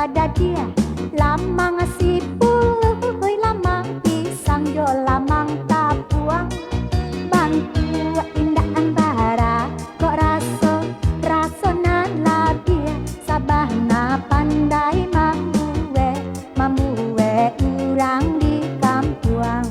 pada dia lamang sipul lamang pisang jo lamang tapuang bantu indah ambara kok rasona labia sabahna pandai mambuwe urang di kampuang.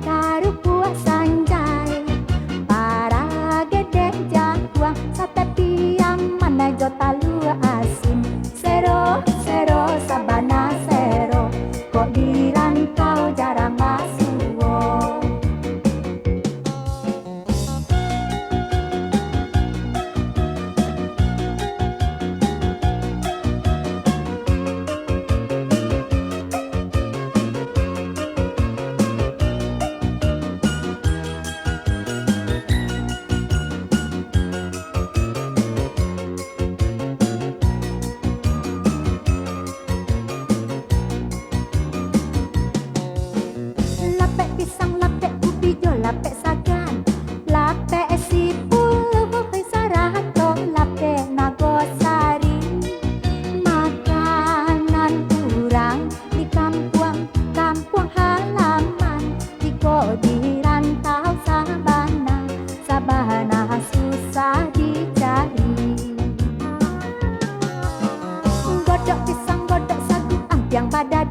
Taruh puas sanjai para gede jangkuang sate piang mana jota lu asin sero sabana sero kok di rantau jarang masuwo. Lapek sagan, lapek sipul, sarato, lapek nagosari. Makanan kurang di kampung halaman, di rantau sabana susah dicari. Godok pisang, godok sagu, ampiang pada